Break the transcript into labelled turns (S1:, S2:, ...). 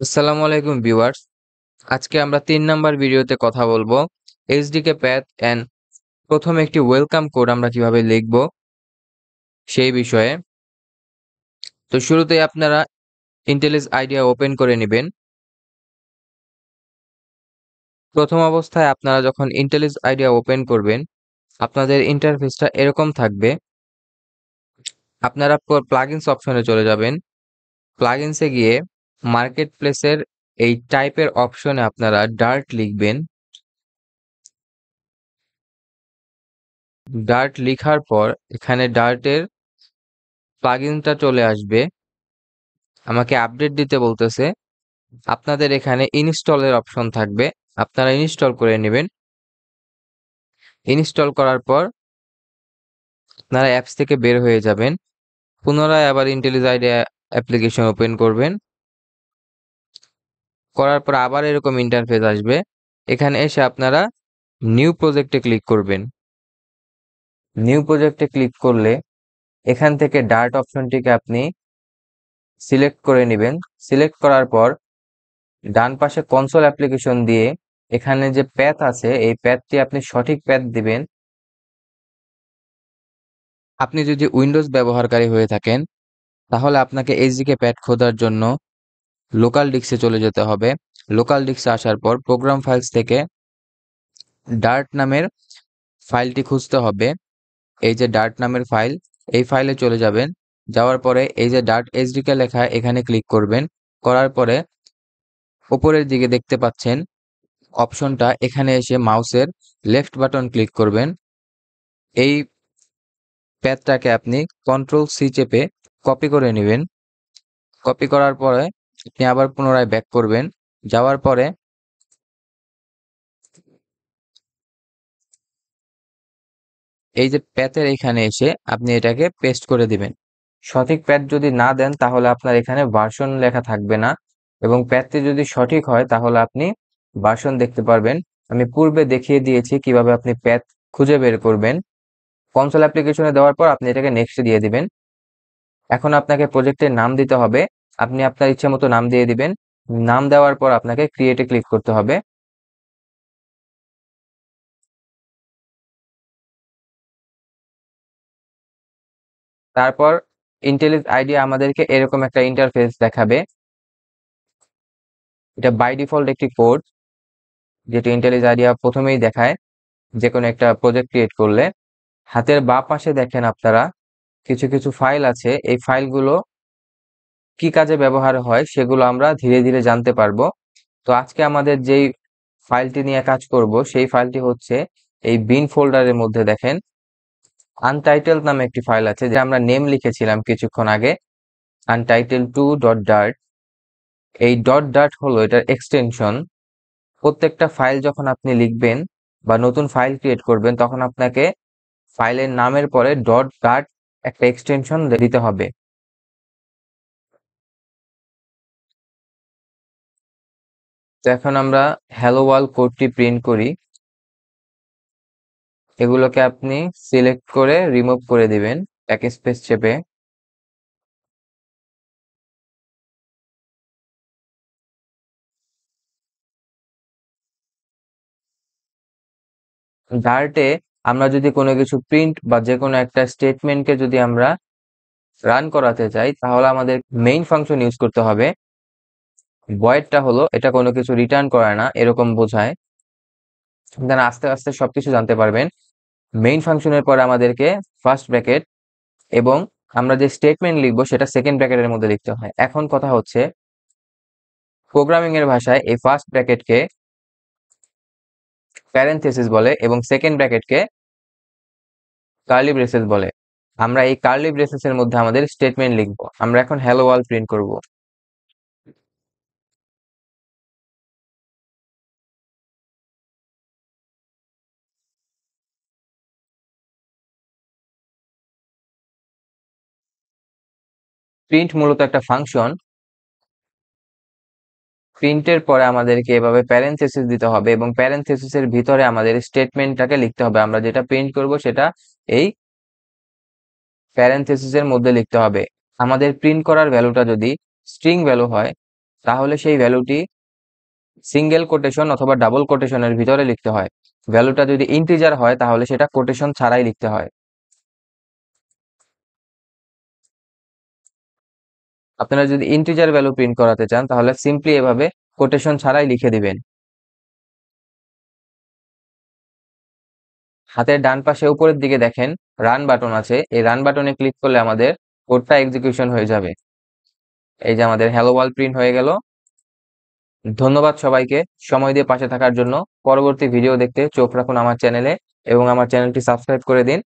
S1: আসসালামু আলাইকুম ভিউয়ার্স। আজকে আমরা ৩ নাম্বার ভিডিওতে কথা বলবো এসডিকে প্যাথ এন্ড প্রথম একটি ওয়েলকাম কোড আমরা কিভাবে লিখব সেই বিষয়ে। তো শুরুতেই আপনারা ইন্টেলিজ আইডিয়া ওপেন করে নিবেন। প্রথম অবস্থায় আপনারা যখন ইন্টেলিজ আইডিয়া ওপেন করবেন, আপনাদের ইন্টারফেসটা এরকম থাকবে। আপনারা প্লাগইনস অপশনে চলে যাবেন। প্লাগইনসে গিয়ে মার্কেট প্লেসের এই টাইপের অপশনে আপনারা ডার্ট লিখবেন। ডার্ট লিখার পর এখানে ডার্টের প্লাগইনটা চলে আসবে। আমাকে আপডেট দিতে বলতেছে। আপনাদের এখানে ইনস্টলের অপশন থাকবে। আপনারা ইনস্টল করে নেবেন। ইনস্টল করার পর আপনারা অ্যাপস থেকে বের হয়ে যাবেন। পুনরায় আবার ইন্টেলিজ আইডিয়া অ্যাপ্লিকেশন ওপেন করবেন। করার পর আবার এরকম ইন্টারফেস আসবে। এখানে এসে আপনারা নিউ প্রজেক্টে ক্লিক করবেন। নিউ প্রজেক্টে ক্লিক করলে এখান থেকে ডার্ট অপশনটিকে আপনি সিলেক্ট করে নেবেন। সিলেক্ট করার পর ডান পাশে কনসোল অ্যাপ্লিকেশন দিয়ে এখানে যে প্যাথ আছে এই প্যাথটি আপনি সঠিক প্যাথ দিবেন। আপনি যদি উইন্ডোজ ব্যবহারকারী হয়ে থাকেন তাহলে আপনাকে এসডিকে প্যাথ খোঁজার জন্য লোকাল ডিস্কে চলে যেতে হবে। লোকাল ডিস্কে আসার পর প্রোগ্রাম ফাইলস থেকে ডার্ট নামের ফাইলটি খুঁজতে হবে। এই যে ডার্ট নামের ফাইল, এই ফাইলে চলে যাবেন। যাওয়ার পরে এই যে ডার্ট এসডিকে লেখা এখানে ক্লিক করবেন। করার পরে উপরের দিকে দেখতে পাচ্ছেন অপশনটা, এখানে এসে মাউসের লেফট বাটন ক্লিক করবেন। এই প্যাথটাকে আপনি কন্ট্রোল সি চেপে কপি করে নেবেন। কপি করার পরে আপনি আবার পুনরায় ব্যাক করবেন। যাওয়ার পরে এই যে প্যাথের এখানে এসে আপনি এটাকে পেস্ট করে দিবেন। সঠিক প্যাথ যদি না দেন তাহলে আপনার এখানে ভার্সন লেখা থাকবে না, এবং প্যাথটি যদি সঠিক হয় তাহলে আপনি ভার্সন দেখতে পারবেন। আমি পূর্বে দেখিয়ে দিয়েছি কিভাবে আপনি প্যাথ খুঁজে বের করবেন। কনসোল অ্যাপ্লিকেশনে দেওয়ার পর আপনি এটাকে নেক্সট দিয়ে দিবেন। এখন আপনাকে প্রজেক্টের নাম দিতে হবে। আপনি আপনার ইচ্ছা মতো নাম দিয়ে দিবেন। নাম দেওয়ার পর আপনাকে ক্রিয়েটে ক্লিক করতে হবে। তারপর ইন্টেলিজ আইডিয়া আমাদেরকে এরকম একটা ইন্টারফেস দেখাবে। এটা বাই ডিফল্ট একটি কোড, যেটা ইন্টেলিজ আইডিয়া প্রথমেই দেখায় যে কোনো একটা প্রজেক্ট ক্রিয়েট করলে। হাতের বাঁ পাশে দেখেন আপনারা কিছু কিছু ফাইল আছে। এই ফাইলগুলো কি কাজে ব্যবহার হয় সেগুলো আমরা ধীরে ধীরে জানতে পারবো। তো আজকে আমাদের যেই ফাইলটি নিয়ে কাজ করব সেই ফাইলটি হচ্ছে এই বিন ফোল্ডারের মধ্যে দেখেন আনটাইটেলড নামে একটি ফাইল আছে, যেটা আমরা নেম লিখেছিলাম কিছুক্ষণ আগে, আনটাইটেল 2.dart। এই ডট ডাট হলো এটার এক্সটেনশন। প্রত্যেকটা ফাইল যখন আপনি লিখবেন বা নতুন ফাইল ক্রিয়েট করবেন তখন আপনাকে ফাইলের নামের পরে ডট ডাট একটা এক্সটেনশন দিতে হবে। তো এখন আমরা হ্যালো ওয়ার্ল্ড কোডটি প্রিন্ট করি। এগুলোকে আপনি সিলেক্ট করে রিমুভ করে দিবেন ব্যাকস্পেস চেপে। ডার্টে আমরা যদি কোনো কিছু প্রিন্ট বা যে কোনো একটা স্টেটমেন্টকে যদি আমরা রান করাতে চাই তাহলে আমাদের মেইন ফাংশন ইউজ করতে হবে। ভয়েডটা হলো এটা কোনো কিছু রিটার্ন করে না এরকম বোঝায়। দেন আস্তে আস্তে সবকিছু জানতে পারবেন। মেইন ফাংশনের পরে আমাদেরকে ফার্স্ট ব্র্যাকেট এবং আমরা যে স্টেটমেন্ট লিখবো সেটা সেকেন্ড ব্র্যাকেটের মধ্যে লিখতে হয়। এখন কথা হচ্ছে প্রোগ্রামিং এর ভাষায় এই ফার্স্ট ব্র্যাকেটকে প্যারেনথেসিস বলে এবং সেকেন্ড ব্র্যাকেটকে কার্লি ব্রেসেস বলে। আমরা এই কার্লি ব্রেসেসের মধ্যে আমাদের স্টেটমেন্ট লিখবো। আমরা এখন হ্যালো ওয়ার্ল্ড প্রিন্ট করব। প্রিন্ট মূলত একটা ফাংশন। প্রিন্টের পরে আমাদেরকে এভাবে প্যারেনথেসিস দিতে হবে এবং প্যারেনথেসিসের ভিতরে আমাদের স্টেটমেন্টটাকে লিখতে হবে। আমরা যেটা প্রিন্ট করব সেটা এই প্যারেনথেসিসের মধ্যে লিখতে হবে। আমাদের প্রিন্ট করার ভ্যালুটা যদি স্ট্রিং ভ্যালু হয় তাহলে সেই ভ্যালুটি সিঙ্গেল কোটেশন অথবা ডাবল কোটেশনের ভিতরে লিখতে হয়। ভ্যালুটা যদি ইন্টিজার হয় তাহলে সেটা কোটেশন ছাড়াই লিখতে হয়। আপনারা যদি ইন্টিজার ভ্যালু প্রিন্ট করাতে চান তাহলে সিম্পলি এভাবে কোটেশন ছাড়াই লিখে দিবেন। হাতের ডান পাশে উপরের দিকে দেখেন রান বাটন আছে, এই রান বাটনে ক্লিক করলে আমাদের কোডটা এক্সিকিউশন হয়ে যাবে। এই যে আমাদের হ্যালো ওয়ার্ল্ড প্রিন্ট হয়ে গেল। ধন্যবাদ সবাইকে সময় দিয়ে পাশে থাকার জন্য। পরবর্তী ভিডিও দেখতে চোখ রাখুন আমার চ্যানেলে এবং আমার চ্যানেলটি সাবস্ক্রাইব করে দিন।